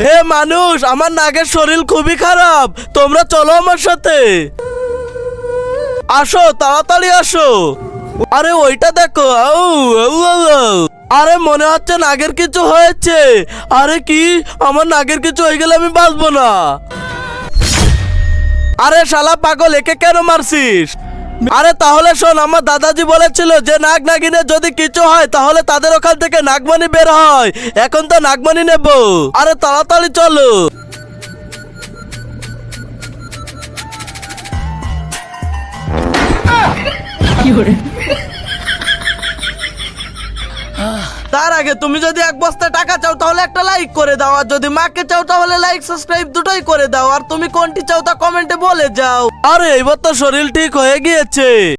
হে মানুষ, আমার নাগের শরীর খুবই খারাপ, তোমরা চলো আমার সাথে। আসো, তাড়াতাড়ি আসো। আরে ওইটা দেখো, আউ আউ আউ আউ। আরে মনে হচ্ছে নাগের কিছু হয়েছে। আরে কি, আমার নাগের কিছু হয়ে গেলে আমি বাঁচবো না। আরে শালা পাগল, একে কেন মারছিস? আরে তাহলে শোন, আমার দাদাজি বলেছিল যে নাগ নাগিনের যদি কিছু হয় তাহলে তাদের ওখান থেকে নাগমণি বের হয়। এখন তো নাগমণি নেব। আরে তাড়াতাড়ি চলো। তার আগে তুমি যদি এক বস্তা টাকা চাও তাহলে একটা লাইক করে দাও, আর যদি মাকে চাও তাহলে লাইক সাবস্ক্রাইব দুটোই করে দাও। আর তুমি কোনটি চাও তা কমেন্টে বলে যাও। আরে এইবার তো শরীর ঠিক হয়ে গিয়েছে।